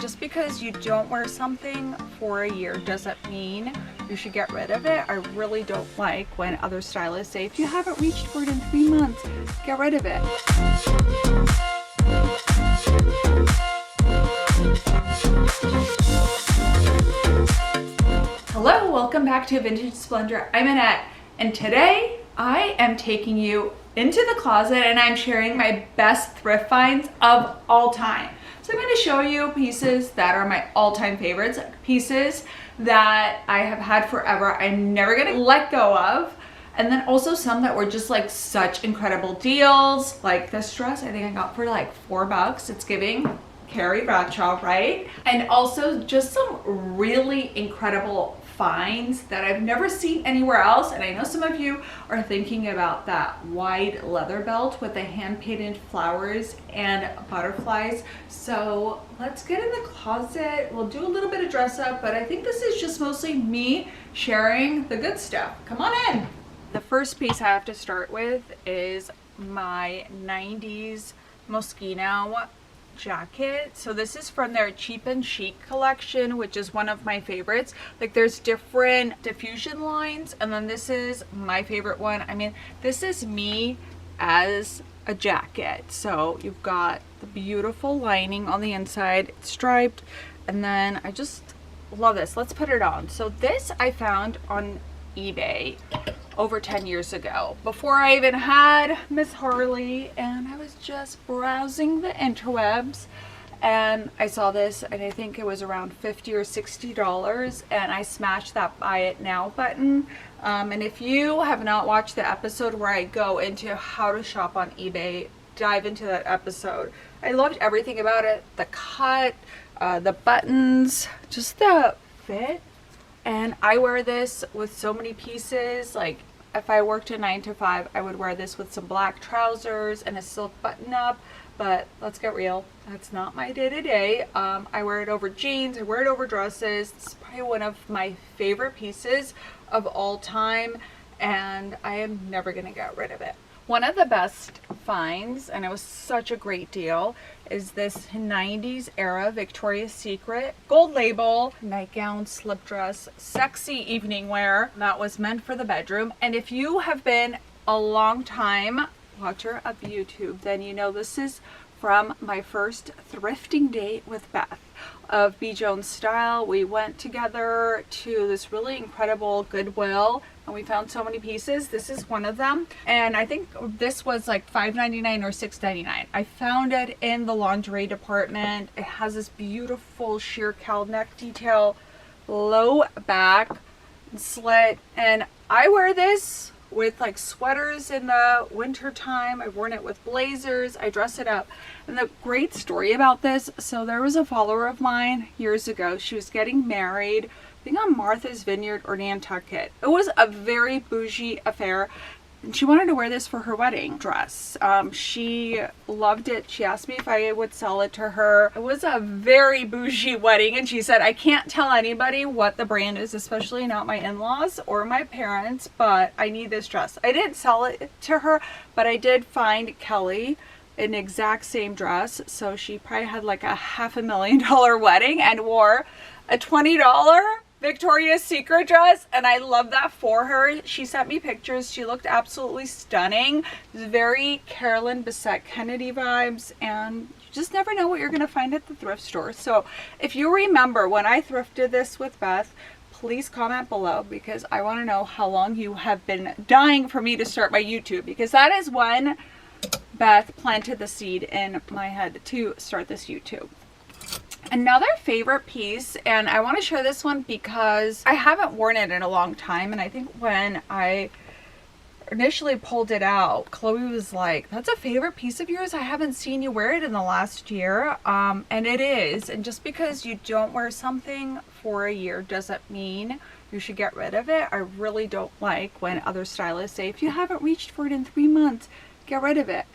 just because you don't wear something for a year doesn't mean you should get rid of it. I really don't like when other stylists say, if you haven't reached for it in 3 months, get rid of it. Hello, welcome back to Vintage Splendor. I'm Annette, and today I am taking you into the closet and I'm sharing my best thrift finds of all time. So I'm going to show you pieces that are my all-time favorites, pieces that I have had forever, I'm never going to let go of, and then also some that were just like such incredible deals. Like this dress I think I got for like $4. It's giving Carrie Bradshaw, right? And also just some really incredible finds that I've never seen anywhere else. And I know some of you are thinking about that wide leather belt with the hand-painted flowers and butterflies. So let's get in the closet. We'll do a little bit of dress up, but I think this is just mostly me sharing the good stuff. Come on in. The first piece I have to start with is my 90s Moschino jacket. So this is from their Cheap and Chic collection, which is one of my favorites. Like there's different diffusion lines, and then this is my favorite one. I mean, this is me as a jacket. So you've got the beautiful lining on the inside, it's striped, and then I just love this. Let's put it on. So this I found on eBay over 10 years ago, before I even had Miss Harley, and I was just browsing the interwebs and I saw this, and I think it was around $50 or $60, and I smashed that buy it now button. And if you have not watched the episode where I go into how to shop on eBay, dive into that episode. I loved everything about it, the cut, the buttons, just the fit. And I wear this with so many pieces. Like if I worked a 9 to 5, I would wear this with some black trousers and a silk button up. But let's get real, that's not my day-to-day. I wear it over jeans, I wear it over dresses. It's probably one of my favorite pieces of all time, and I am never gonna get rid of it. One of the best finds, and it was such a great deal, is this 90s era Victoria's Secret gold label nightgown, slip dress, sexy evening wear that was meant for the bedroom. And if you have been a long time watcher of YouTube, then you know this is from my first thrifting date with Beth of B. Jones Style. We went together to this really incredible Goodwill and we found so many pieces. This is one of them, and I think this was like $5.99 or $6.99. I found it in the lingerie department. It has this beautiful sheer cowl neck detail, low back, slit, and I wear this with like sweaters in the winter time. I've worn it with blazers. I dress it up. And the great story about this, so there was a follower of mine years ago. She was getting married, I think on Martha's Vineyard or Nantucket. It was a very bougie affair, and she wanted to wear this for her wedding dress. She loved it. She asked me if I would sell it to her. It was a very bougie wedding, and she said, I can't tell anybody what the brand is, especially not my in-laws or my parents, but I need this dress. I didn't sell it to her, but I did find Kelly an exact same dress. So she probably had like a $500,000 wedding and wore a $20 Victoria's Secret dress, and I love that for her. She sent me pictures. She looked absolutely stunning. It was very Carolyn Bessette Kennedy vibes, and you just never know what you're going to find at the thrift store. So if you remember when I thrifted this with Beth, please comment below, because I want to know how long you have been dying for me to start my YouTube, because that is when Beth planted the seed in my head to start this YouTube. Another favorite piece, and I want to share this one because I haven't worn it in a long time, and I think when I initially pulled it out, Chloe was like, that's a favorite piece of yours? I haven't seen you wear it in the last year. And it is. And just because you don't wear something for a year doesn't mean you should get rid of it. I really don't like when other stylists say, if you haven't reached for it in 3 months, get rid of it.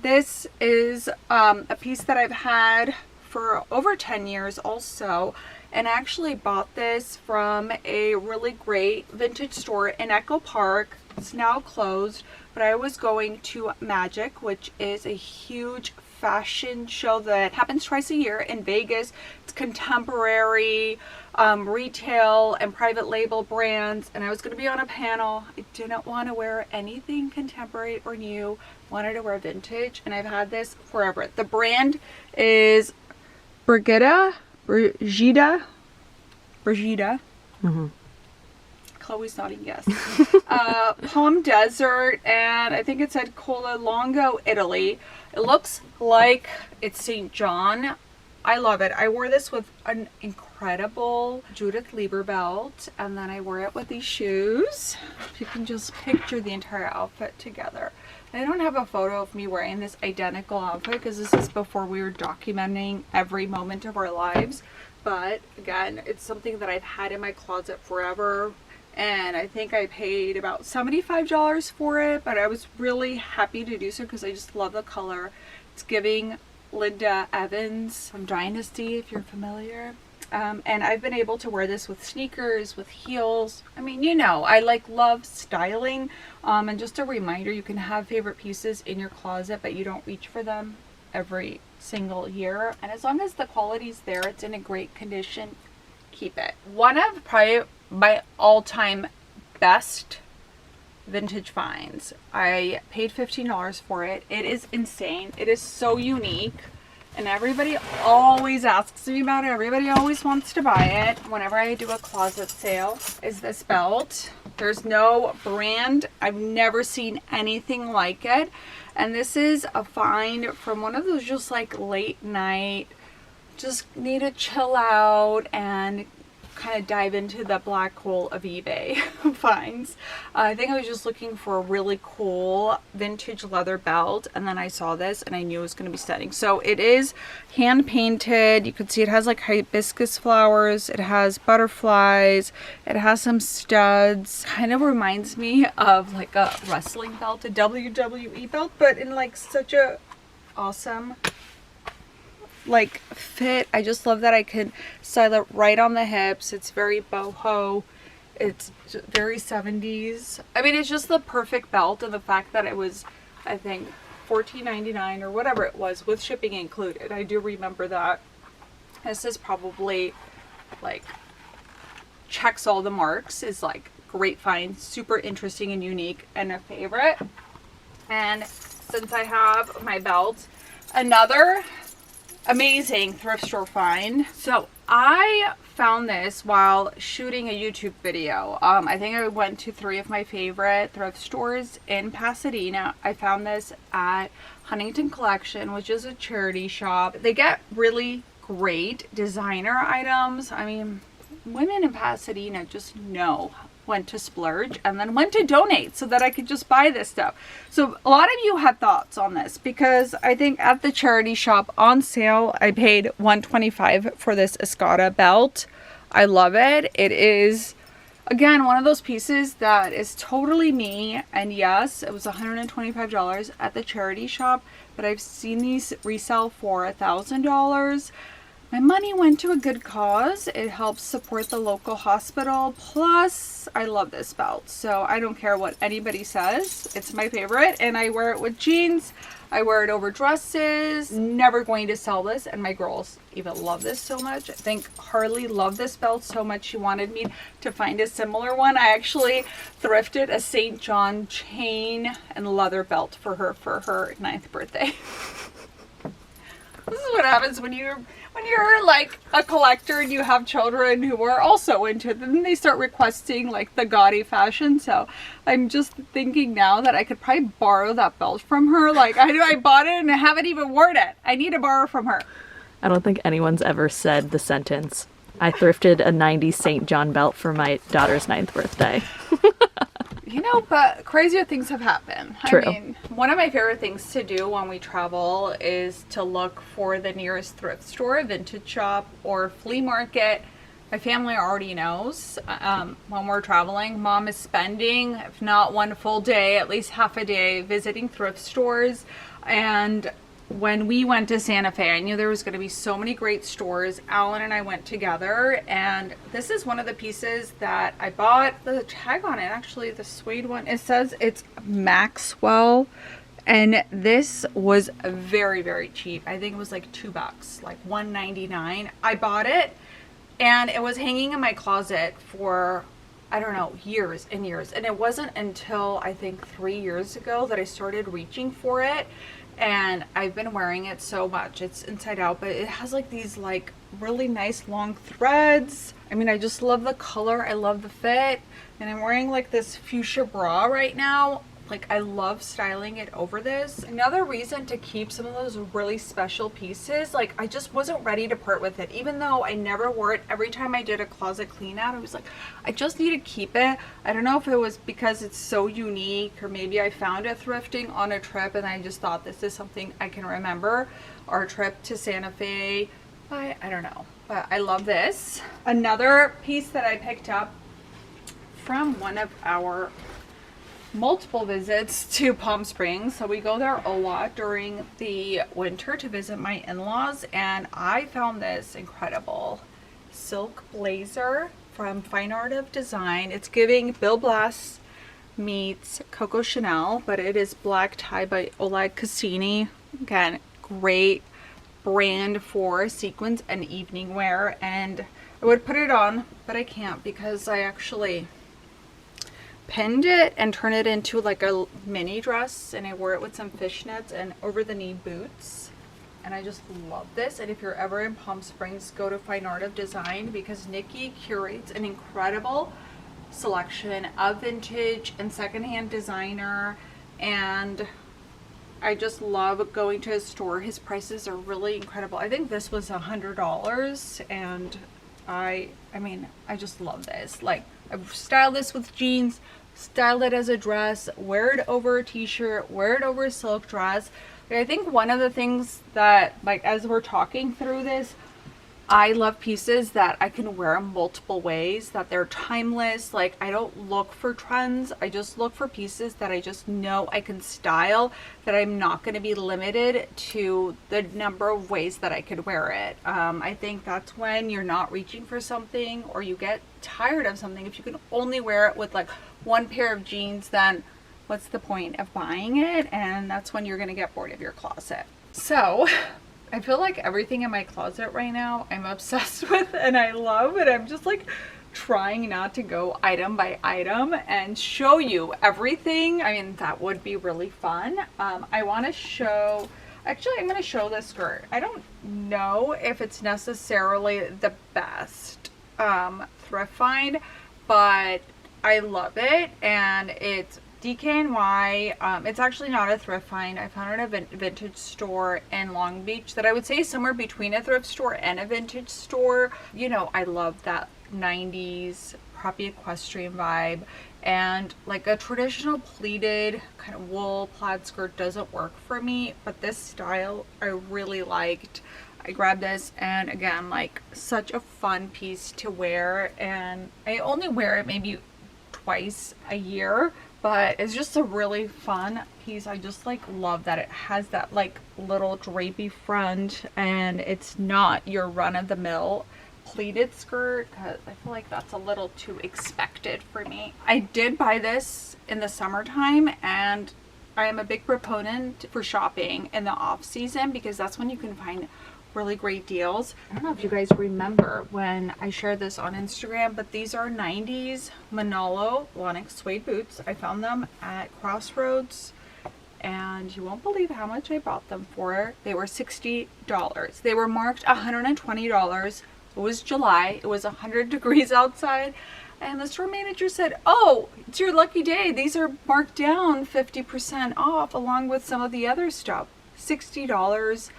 This is a piece that I've had for over 10 years also, and I actually bought this from a really great vintage store in Echo Park. It's now closed, but I was going to Magic, which is a huge fashion show that happens twice a year in Vegas. It's contemporary, retail and private label brands, and I was going to be on a panel. I didn't want to wear anything contemporary or new, wanted to wear vintage, and I've had this forever. The brand is Brigida. Mm-hmm. Chloe's nodding yes. Palm Desert, and I think it said Cola Longo, Italy. It looks like it's St. John. I love it. I wore this with an incredible Judith Lieber belt, and then I wore it with these shoes. You can just picture the entire outfit together. I don't have a photo of me wearing this identical outfit because this is before we were documenting every moment of our lives. But again, it's something that I've had in my closet forever. And I think I paid about $75 for it, but I was really happy to do so because I just love the color. It's giving Linda Evans from Dynasty, if you're familiar. And I've been able to wear this with sneakers, with heels. I mean, you know, I love styling. And just a reminder, you can have favorite pieces in your closet, but you don't reach for them every single year. And as long as the quality's there, it's in a great condition, keep it. One of probably my all-time best vintage finds. I paid $15 for it. It is insane. It is so unique, and everybody always asks me about it. Everybody always wants to buy it whenever I do a closet sale. Is this belt. There's no brand. I've never seen anything like it, and this is a find from one of those just like late night, just need to chill out and kind of dive into the black hole of eBay finds. I think I was just looking for a really cool vintage leather belt, and then I saw this and I knew it was going to be stunning. So it is hand painted. You can see it has like hibiscus flowers, it has butterflies, it has some studs. Kind of reminds me of like a wrestling belt, a WWE belt, but in like such a awesome like fit. I just love that I can style it right on the hips. It's very boho. It's very 70s. I mean, it's just the perfect belt, and the fact that it was, I think, $14.99 or whatever it was with shipping included. I do remember that. This is probably like checks all the marks. Is like great find, super interesting and unique, and a favorite. And since I have my belt, another amazing thrift store find. So I found this while shooting a YouTube video. I think I went to 3 of my favorite thrift stores in Pasadena. I found this at Huntington Collection, which is a charity shop. They get really great designer items. I mean, women in Pasadena just know when to splurge and then when to donate so that I could just buy this stuff. So a lot of you had thoughts on this, because I think at the charity shop on sale, I paid $125 for this Escada belt. I love it. It is, again, one of those pieces that is totally me. And yes, it was $125 at the charity shop, but I've seen these resell for $1,000. My money went to a good cause. It helps support the local hospital. Plus, I love this belt, so I don't care what anybody says. It's my favorite, and I wear it with jeans. I wear it over dresses. Never going to sell this, and my girls even love this so much. I think Harley loved this belt so much she wanted me to find a similar one. I actually thrifted a St. John chain and leather belt for her 9th birthday. This is what happens when you're like a collector and you have children who are also into it, and they start requesting like the gaudy fashion. So I'm just thinking now that I could probably borrow that belt from her. Like I bought it and I haven't even worn it. I need to borrow from her. I don't think anyone's ever said the sentence, I thrifted a 90s St. John belt for my daughter's 9th birthday. You know, but crazier things have happened. True. I mean, one of my favorite things to do when we travel is to look for the nearest thrift store, vintage shop, or flea market. My family already knows when we're traveling, Mom is spending, if not one full day, at least half a day visiting thrift stores. And when we went to Santa Fe, I knew there was going to be so many great stores. Alan and I went together, and this is one of the pieces that I bought. The tag on it, actually, the suede one, it says it's Maxwell, And this was very, very cheap. I think it was like $2, like $1.99. I bought it and it was hanging in my closet for, I don't know, years and years. And it wasn't until I think 3 years ago that I started reaching for it. And I've been wearing it so much. It's inside out, but it has like these like really nice long threads. I mean, I just love the color. I love the fit. And I'm wearing like this fuchsia bra right now. Like, I love styling it over this. Another reason to keep some of those really special pieces, like, I just wasn't ready to part with it. Even though I never wore it, every time I did a closet clean out, I was like, I just need to keep it. I don't know if it was because it's so unique, or maybe I found it thrifting on a trip and I just thought this is something I can remember. Our trip to Santa Fe, I don't know. But I love this. Another piece that I picked up from one of our multiple visits to Palm Springs. So we go there a lot during the winter to visit my in-laws, and I found this incredible silk blazer from Fine Art of Design. It's giving Bill Blass meets Coco Chanel, but it is black tie by Oleg Cassini. Again, great brand for sequins and evening wear, and I would put it on, but I can't because I actually pinned it and turned it into like a mini dress, and I wore it with some fishnets and over the knee boots, and I just love this. And if you're ever in Palm Springs, go to Fine Art of Design because Nikki curates an incredible selection of vintage and secondhand designer, and I just love going to his store. His prices are really incredible. I think this was $100, and I mean, I just love this. Like, I've styled this with jeans, styled it as a dress, wear it over a t-shirt, wear it over a silk dress. Like, I think one of the things that, like, as we're talking through this, I love pieces that I can wear multiple ways, that they're timeless. Like, I don't look for trends. I just look for pieces that I just know I can style, that I'm not going to be limited to the number of ways that I could wear it. I think that's when you're not reaching for something, or you get tired of something. If you can only wear it with like one pair of jeans, then what's the point of buying it? And that's when you're going to get bored of your closet. So I feel like everything in my closet right now I'm obsessed with and I love, and I'm just like trying not to go item by item and show you everything. I mean, that would be really fun. I want to show, actually I'm going to show this skirt. I don't know if it's necessarily the best thrift find, but I love it, and it's DKNY. It's actually not a thrift find. I found it at a vintage store in Long Beach that I would say is somewhere between a thrift store and a vintage store. You know, I love that 90s preppy equestrian vibe, and like a traditional pleated kind of wool plaid skirt doesn't work for me, but this style I really liked. I grabbed this, and again, like, such a fun piece to wear, and I only wear it maybe twice a year, but it's just a really fun piece. I just like love that it has that like little drapey front, and it's not your run-of-the-mill pleated skirt, because I feel like that's a little too expected for me. I did buy this in the summertime, and I am a big proponent for shopping in the off season because that's when you can find really great deals. I don't know if you guys remember when I shared this on Instagram, but these are 90s Manolo Lonic suede boots. I found them at Crossroads, and you won't believe how much I bought them for. They were $60. They were marked $120. It was July. It was 100 degrees outside, and the store manager said, "Oh, it's your lucky day. These are marked down 50% off along with some of the other stuff." $60.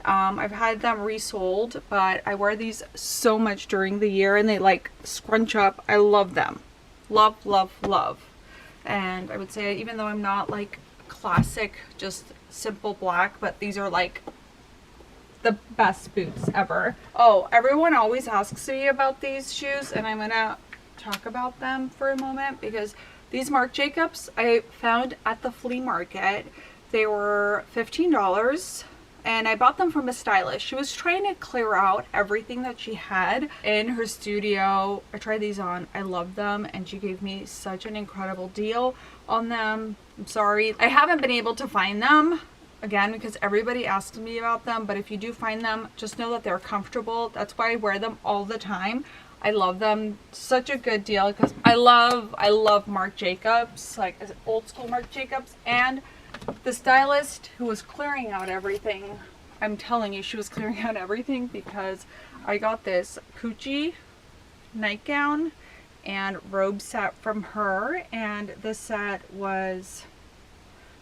I've had them resold, but I wear these so much during the year, and they like scrunch up. I love them. Love, love, love. And I would say, even though I'm not like classic, just simple black, but these are like the best boots ever. Oh, everyone always asks me about these shoes, and I'm gonna talk about them for a moment because these Marc Jacobs I found at the flea market. They were $15. and I bought them from a stylist. She was trying to clear out everything that she had in her studio. I tried these on. I loved them, and she gave me such an incredible deal on them. I'm sorry I haven't been able to find them again because everybody asks me about them, but if you do find them, just know that they're comfortable. That's why I wear them all the time. I love them. Such a good deal because I love Marc Jacobs, like old school Marc Jacobs. And the stylist who was clearing out everything, I'm telling you, she was clearing out everything because I got this Pucci nightgown and robe set from her, and this set was,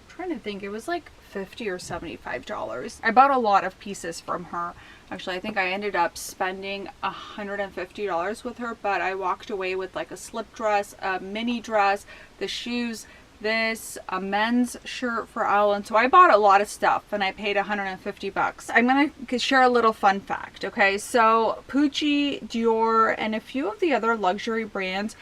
I'm trying to think, it was like $50 or $75. I bought a lot of pieces from her. Actually, I think I ended up spending $150 with her, but I walked away with like a slip dress, a mini dress, the shoes, this, a men's shirt for Alan. So I bought a lot of stuff and I paid $150. I'm going to share a little fun fact. Okay. So Pucci, Dior, and a few of the other luxury brands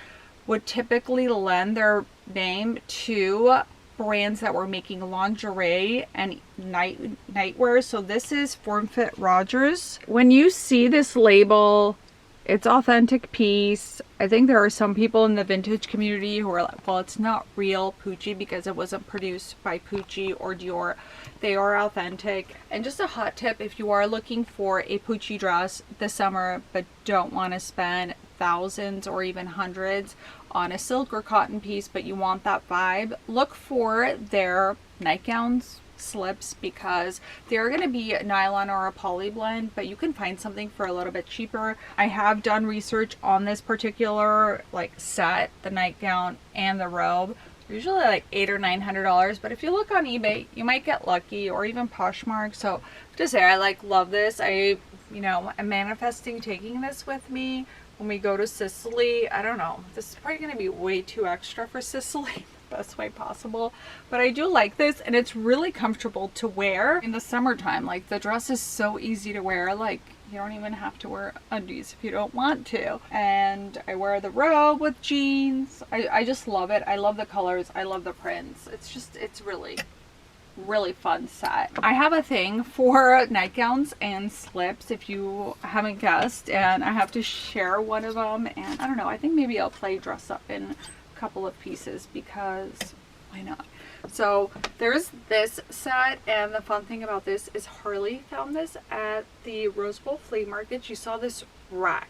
would typically lend their name to brands that were making lingerie and nightwear. So this is Form Fit Rogers. When you see this label, it's authentic piece. I think there are some people in the vintage community who are like, well, it's not real Pucci because it wasn't produced by Pucci or Dior. They are authentic. And just a hot tip, if you are looking for a Pucci dress this summer but don't want to spend thousands or even hundreds on a silk or cotton piece, but you want that vibe, look for their nightgowns, slips, because they're going to be nylon or a poly blend, but you can find something for a little bit cheaper. I have done research on this particular like set, the nightgown and the robe. Usually like $800 or $900, but if you look on eBay, you might get lucky, or even Poshmark. So to say, I like love this. I'm manifesting taking this with me when we go to Sicily. I don't know, this is probably going to be way too extra for Sicily. Best way possible, but I do like this, and it's really comfortable to wear in the summertime. Like, the dress is so easy to wear, like you don't even have to wear undies if you don't want to. And I wear the robe with jeans. I just love it. I love the colors, I love the prints. It's really fun set. I have a thing for nightgowns and slips, if you haven't guessed, and I have to share one of them. And I don't know, I think maybe I'll play dress up in couple of pieces because why not? So there's this set, and the fun thing about this is Harley found this at the Rose Bowl flea market. She saw this rack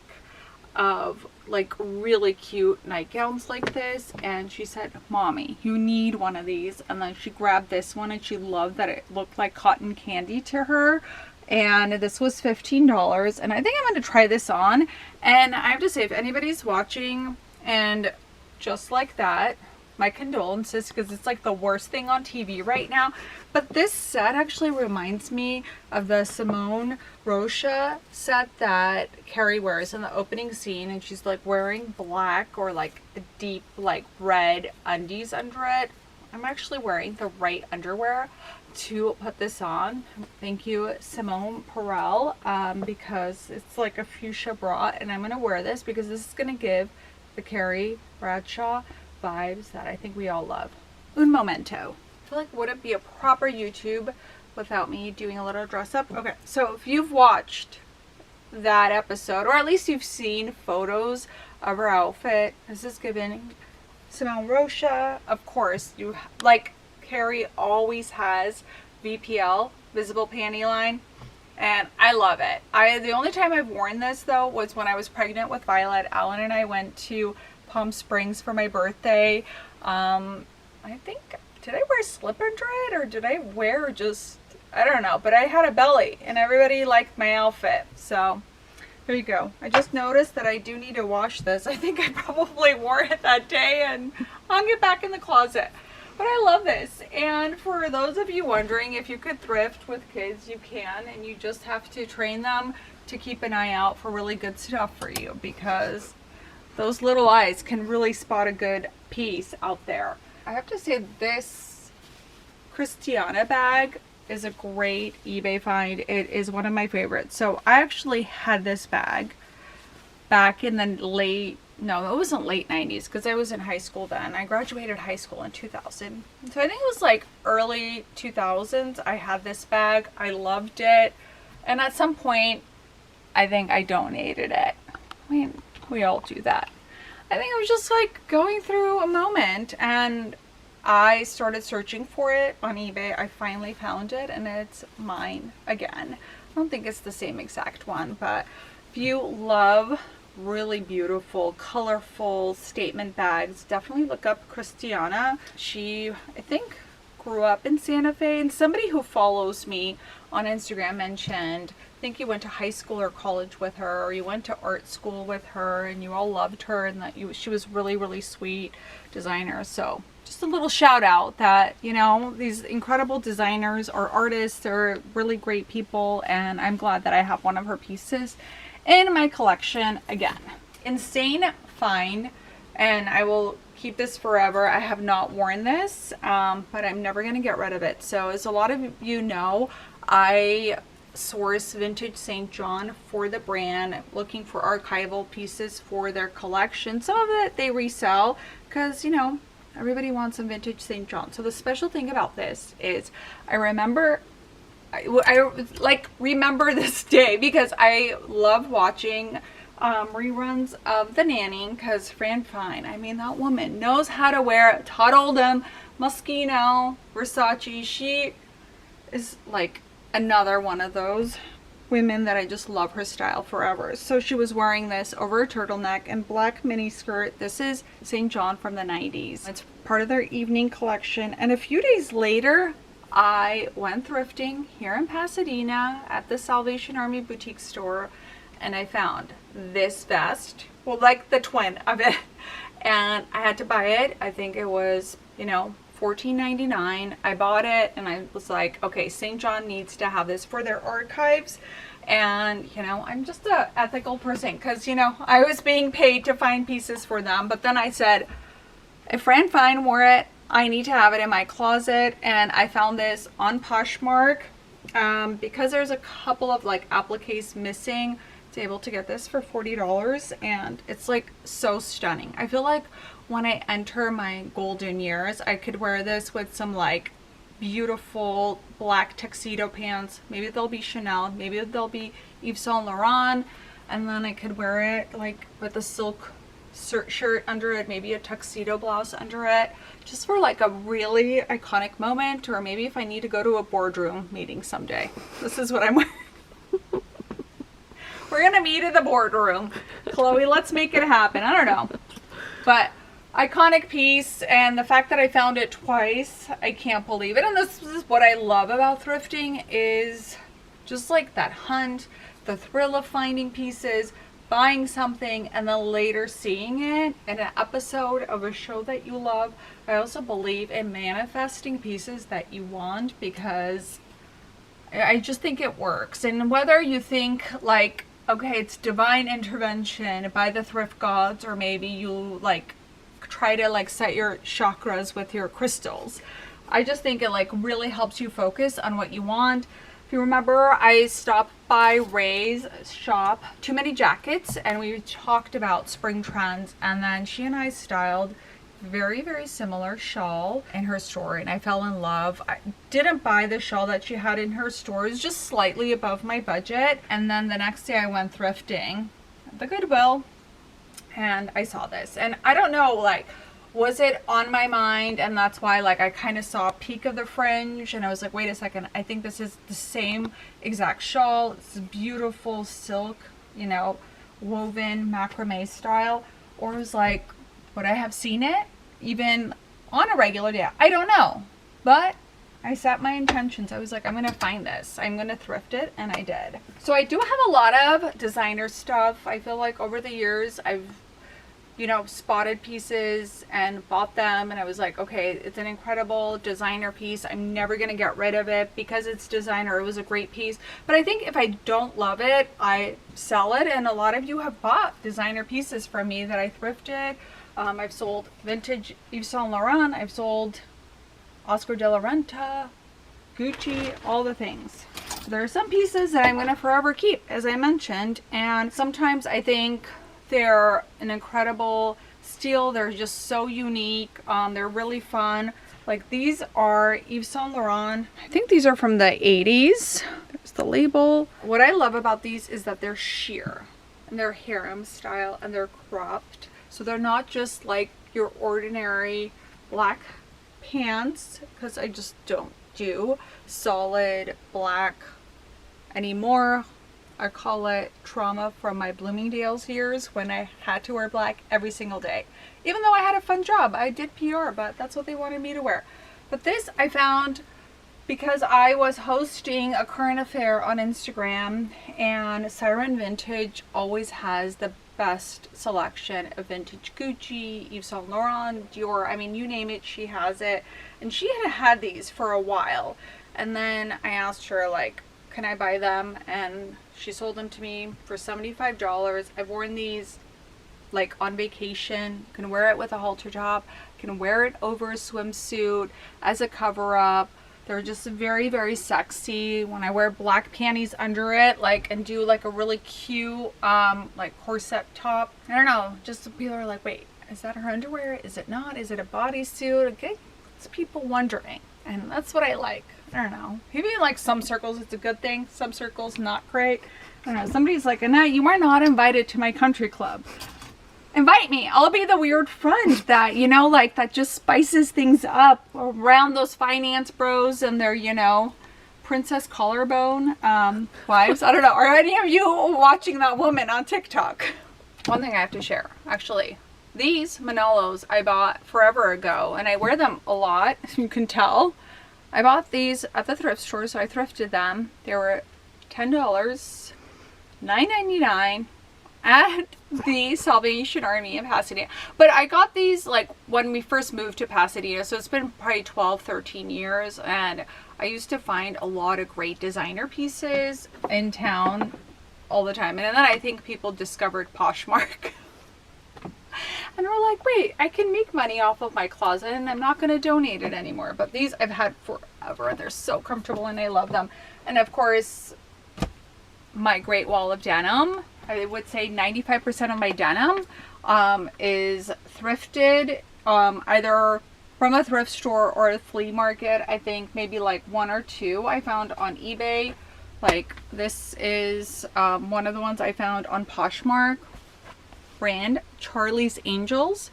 of like really cute nightgowns like this, and she said, "Mommy, you need one of these." And then she grabbed this one, and she loved that it looked like cotton candy to her. And this was $15, and I think I'm going to try this on. And I have to say, if anybody's watching and just like that, my condolences, because it's like the worst thing on TV right now. But this set actually reminds me of the Simone Rocha set that Carrie wears in the opening scene, and she's like wearing black or like a deep like red undies under it. I'm actually wearing the right underwear to put this on. Thank you, Simone Perel, because it's like a fuchsia bra, and I'm gonna wear this because this is gonna give the Carrie Bradshaw vibes that I think we all love. Un momento. I feel like wouldn't be a proper YouTube without me doing a little dress up. Okay, so if you've watched that episode, or at least you've seen photos of her outfit, this is given Simone Rocha. Of course, you like Carrie always has VPL, visible panty line. And I love it. The only time I've worn this though was when I was pregnant with Violet. Alan and I went to Palm Springs for my birthday. I think, did I wear slip under it, or did I wear just, I don't know, but I had a belly and everybody liked my outfit. So there you go. I just noticed that I do need to wash this. I think I probably wore it that day and hung it back in the closet. But I love this. And for those of you wondering if you could thrift with kids, you can, and you just have to train them to keep an eye out for really good stuff for you, because those little eyes can really spot a good piece out there. I have to say, this Christiana bag is a great eBay find. It is one of my favorites. So I actually had this bag back in the late no, it wasn't late 90s because I was in high school then. I graduated high school in 2000. So I think it was like early 2000s. I had this bag. I loved it. And at some point, I think I donated it. I mean, we all do that. I think I was just like going through a moment and I started searching for it on eBay. I finally found it and it's mine again. I don't think it's the same exact one, but if you love really beautiful, colorful statement bags, definitely look up Christiana. She, I think, grew up in Santa Fe, and somebody who follows me on Instagram mentioned, I think you went to high school or college with her, or you went to art school with her, and you all loved her, and that she was really, really sweet designer. So just a little shout out that, you know, these incredible designers or artists, they're really great people, and I'm glad that I have one of her pieces in my collection again. Insane find, and I will keep this forever. I have not worn this, but I'm never gonna get rid of it. So as a lot of you know, I source vintage St. John for the brand, looking for archival pieces for their collection. Some of it they resell because, you know, everybody wants some vintage St. John. So the special thing about this is I remember this day because I love watching reruns of The Nanny, because Fran Fine, I mean, that woman knows how to wear Todd Oldham, Moschino, Versace. She is like another one of those women that I just love her style forever. So she was wearing this over a turtleneck and black mini skirt. This is St. John from the 90s. It's part of their evening collection. And a few days later, I went thrifting here in Pasadena at the Salvation Army boutique store, and I found this vest, well, like the twin of it, and I had to buy it. I think it was, you know, $14.99. I bought it and I was like, okay, St. John needs to have this for their archives. And, you know, I'm just a ethical person because, you know, I was being paid to find pieces for them. But then I said, if Fran Fine wore it, I need to have it in my closet. And I found this on Poshmark because there's a couple of like appliques missing. I was able to get this for $40, and it's like so stunning. I feel like when I enter my golden years, I could wear this with some like beautiful black tuxedo pants. Maybe they'll be Chanel, maybe they'll be Yves Saint Laurent, and then I could wear it like with a silk shirt under it, maybe a tuxedo blouse under it, just for like a really iconic moment. Or maybe if I need to go to a boardroom meeting someday, this is what I'm wearing. We're gonna meet in the boardroom, Chloe, let's make it happen. I don't know, but iconic piece, and the fact that I found it twice, I can't believe it. And this is what I love about thrifting, is just like that hunt, the thrill of finding pieces, buying something, and then later seeing it in an episode of a show that you love. I also believe in manifesting pieces that you want, because I just think it works. And whether you think like, okay, it's divine intervention by the thrift gods, or maybe you like try to like set your chakras with your crystals, I just think it like really helps you focus on what you want. If you remember, I stopped by Ray's shop, Too Many Jackets, and we talked about spring trends, and then she and I styled very, very similar shawl in her store, and I fell in love. I didn't buy the shawl that she had in her store. It was just slightly above my budget. And then the next day I went thrifting at the Goodwill and I saw this, and I don't know, like, was it on my mind, and that's why like I kind of saw a peek of the fringe and I was like, wait a second, I think this is the same exact shawl. It's beautiful silk, you know, woven macrame style. Or it was like, would I have seen it even on a regular day? I don't know, but I set my intentions. I was like, I'm gonna find this, I'm gonna thrift it, and I did. So I do have a lot of designer stuff. I feel like over the years I've, you know, spotted pieces and bought them, and I was like, okay, it's an incredible designer piece, I'm never gonna get rid of it because it's designer. It was a great piece. But I think if I don't love it, I sell it. And a lot of you have bought designer pieces from me that I thrifted. I've sold vintage Yves Saint Laurent, I've sold Oscar de la Renta, Gucci, all the things. There are some pieces that I'm going to forever keep, as I mentioned, and sometimes I think They're an incredible steal. They're just so unique. They're really fun. Like these are Yves Saint Laurent. I think these are from the 80s. There's the label. What I love about these is that they're sheer and they're harem style and they're cropped. So they're not just like your ordinary black pants, because I just don't do solid black anymore. I call it trauma from my Bloomingdale's years when I had to wear black every single day. Even though I had a fun job, I did PR, but that's what they wanted me to wear. But this I found because I was hosting a current affair on Instagram, and Siren Vintage always has the best selection of vintage Gucci, Yves Saint Laurent, Dior, I mean, you name it, she has it. And she had these for a while. And then I asked her, like, can I buy them? And she sold them to me for $75. I've worn these like on vacation. Can wear it with a halter top. Can wear it over a swimsuit as a cover up. They're just very, very sexy. When I wear black panties under it, like, and do like a really cute like corset top. I don't know, just people are like, wait, is that her underwear? Is it not? Is it a bodysuit? Okay, it's people wondering. And that's what I like. I don't know. Maybe in like some circles it's a good thing, some circles not great. I don't know. Somebody's like, Annette, you are not invited to my country club. Invite me. I'll be the weird friend that, you know, like that just spices things up around those finance bros and their, you know, princess collarbone wives. I don't know. Are any of you watching that woman on TikTok? One thing I have to share, actually. These Manolos I bought forever ago, and I wear them a lot, you can tell. I bought these at the thrift store, so I thrifted them. They were $10, $9.99 at the Salvation Army in Pasadena. But I got these like when we first moved to Pasadena, so it's been probably 12, 13 years, and I used to find a lot of great designer pieces in town all the time. And then I think people discovered Poshmark. And we're like, wait, I can make money off of my closet and I'm not going to donate it anymore. But these I've had forever and they're so comfortable and I love them. And of course, my great wall of denim, I would say 95% of my denim is thrifted, either from a thrift store or a flea market. I think maybe like one or two I found on eBay. Like this is one of the ones I found on Poshmark. Brand Charlie's Angels,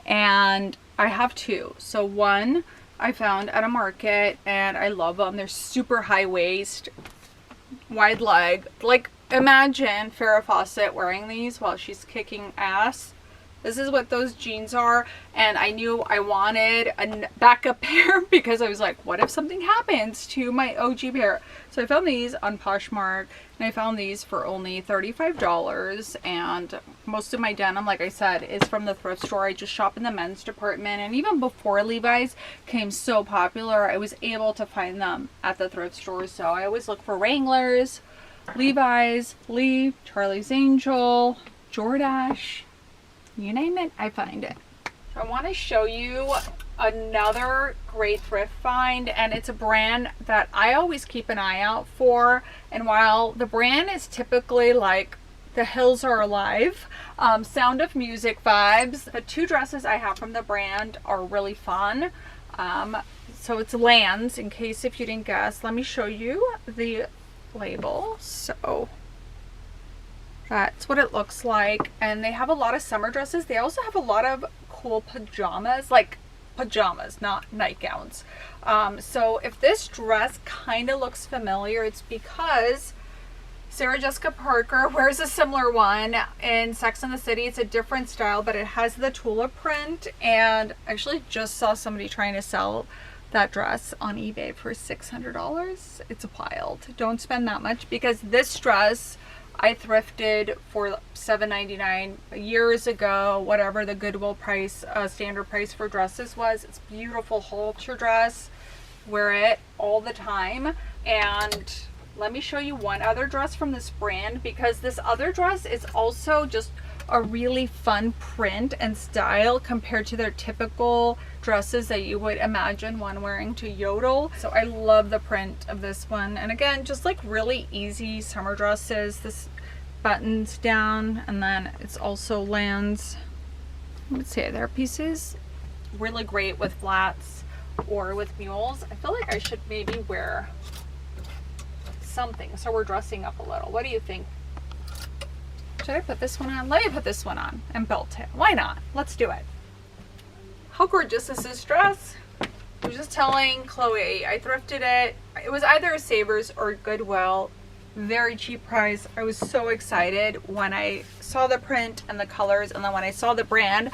and I have two. So one I found at a market and I love them. They're super high waist, wide leg. Like imagine Farrah Fawcett wearing these while she's kicking ass. This is what those jeans are, and I knew I wanted a backup pair because I was like, what if something happens to my OG pair? So I found these on Poshmark, and I found these for only $35, and most of my denim, like I said, is from the thrift store. I just shop in the men's department, and even before Levi's became so popular, I was able to find them at the thrift store. So I always look for Wranglers, Levi's, Lee, Charlie's Angel, Jordache. You name it, I find it. I want to show you another great thrift find, and it's a brand that I always keep an eye out for. And while the brand is typically like The Hills Are Alive, Sound of Music vibes, the two dresses I have from the brand are really fun. So it's Lands, in case if you didn't guess. Let me show you the label. So that's what it looks like, and they have a lot of summer dresses. They also have a lot of cool pajamas, like pajamas, not nightgowns. So if this dress kind of looks familiar, it's because Sarah Jessica Parker wears a similar one in Sex and the City. It's a different style, but it has the tulip print, and I actually just saw somebody trying to sell that dress on eBay for $600. It's wild. Don't spend that much, because this dress I thrifted for $7.99 years ago, whatever the Goodwill price, standard price for dresses was. It's a beautiful halter dress. Wear it all the time. And let me show you one other dress from this brand, because this other dress is also just a really fun print and style compared to their typical dresses that you would imagine one wearing to yodel. So I love the print of this one. And again, just like really easy summer dresses. This buttons down, and then it's also lands, let's say their pieces really great with flats or with mules. I feel like I should maybe wear something so we're dressing up a little. What do you think? Should I put this one on? Let me put this one on and belt it. Why not? Let's do it. How gorgeous is this dress? I was just telling Chloe I thrifted it. It was either a Savers or Goodwill. Very cheap price. I was so excited when I saw the print and the colors, and then when I saw the brand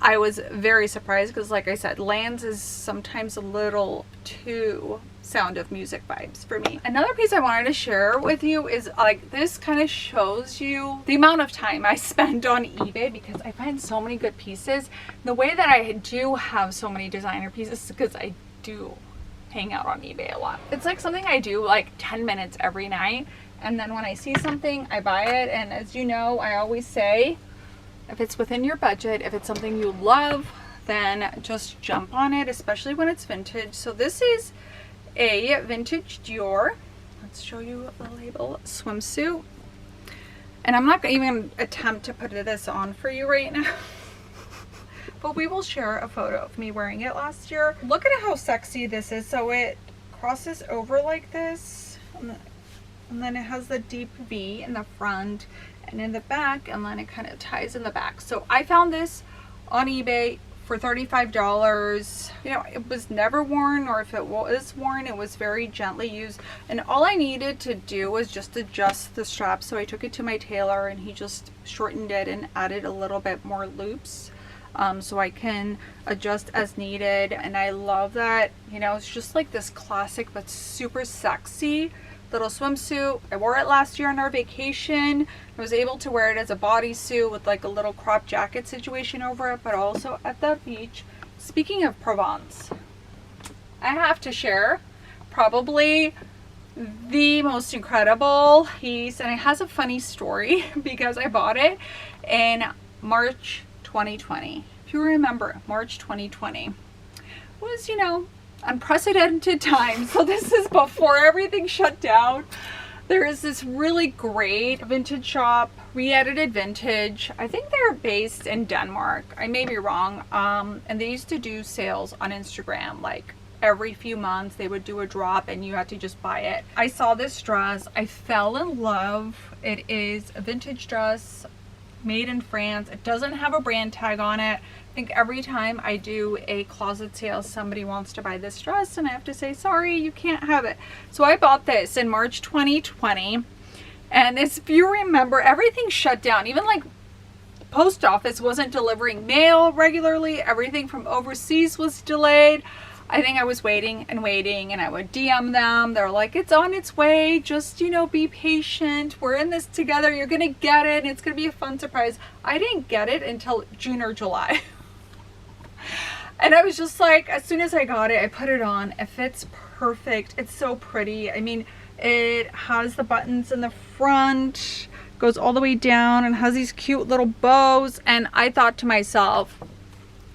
I was very surprised because, like I said, Lands is sometimes a little too Sound of Music vibes for me. Another piece I wanted to share with you is like this kind of shows you the amount of time I spend on eBay because I find so many good pieces. The way that I do have so many designer pieces is because I do hang out on eBay a lot. It's like something I do like 10 minutes every night, and then when I see something I buy it. And as you know, I always say, if it's within your budget, if it's something you love, then just jump on it, especially when it's vintage. So this is a vintage Dior, let's show you the label, swimsuit. And I'm not even going to attempt to put this on for you right now. But we will share a photo of me wearing it last year. Look at how sexy this is. So it crosses over like this, and then it has the deep V in the front and in the back, and then it kind of ties in the back. So I found this on eBay for $35. You know, it was never worn, or if it was worn, it was very gently used, and all I needed to do was just adjust the strap. So I took it to my tailor and he just shortened it and added a little bit more loops, so I can adjust as needed. And I love that, you know, it's just like this classic but super sexy little swimsuit. I wore it last year on our vacation. I was able to wear it as a bodysuit with like a little crop jacket situation over it, but also at the beach. Speaking of Provence, I have to share probably the most incredible piece, and it has a funny story because I bought it in March 2020. If you remember, March 2020 was, you know, unprecedented time. So this is before everything shut down. There is this really great vintage shop, Re-Edited Vintage. I think they're based in Denmark. I may be wrong. And they used to do sales on Instagram. Like every few months they would do a drop and you had to just buy it. I saw this dress. I fell in love. It is a vintage dress made in France. It doesn't have a brand tag on it. I think every time I do a closet sale, somebody wants to buy this dress and I have to say, sorry, you can't have it. So I bought this in March 2020. And if you remember, everything shut down. Even like post office wasn't delivering mail regularly. Everything from overseas was delayed. I think I was waiting and waiting, and I would DM them. They're like, it's on its way. Just, you know, be patient. We're in this together. You're going to get it. And it's going to be a fun surprise. I didn't get it until June or July. And I was just like, as soon as I got it, I put it on. It fits perfect. It's so pretty. I mean, it has the buttons in the front, goes all the way down, and has these cute little bows. And I thought to myself,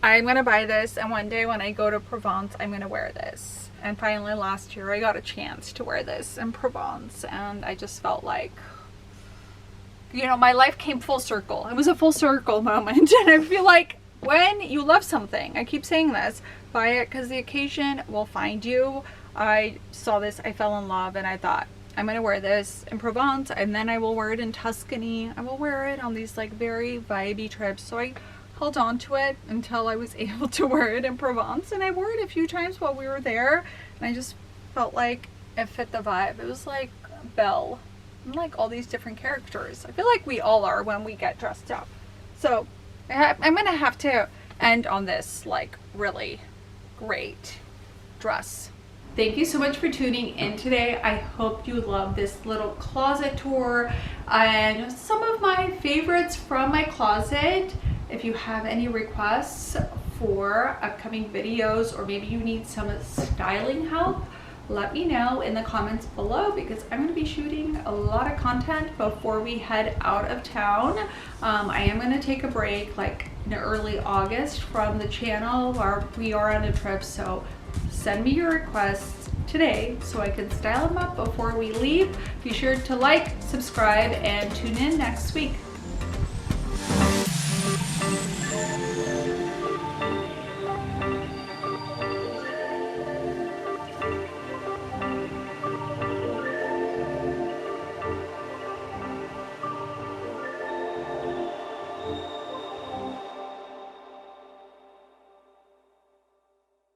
I'm gonna buy this, and one day when I go to Provence, I'm gonna wear this. And finally last year I got a chance to wear this in Provence, and I just felt like, you know, my life came full circle. It was a full circle moment. And I feel like when you love something, I keep saying this, buy it because the occasion will find you. I saw this, I fell in love, and I thought, I'm gonna wear this in Provence, and then I will wear it in Tuscany. I will wear it on these like very vibey trips. So I held on to it until I was able to wear it in Provence, and I wore it a few times while we were there, and I just felt like it fit the vibe. It was like Belle and like all these different characters. I feel like we all are when we get dressed up. So I'm gonna have to end on this like really great dress. Thank you so much for tuning in today. I hope you love this little closet tour and some of my favorites from my closet. If you have any requests for upcoming videos, or maybe you need some styling help, let me know in the comments below, because I'm going to be shooting a lot of content before we head out of town. I am going to take a break like in early August from the channel while we are on a trip, so send me your requests to today so I could style them up before we leave. Be sure to like, subscribe, and tune in next week.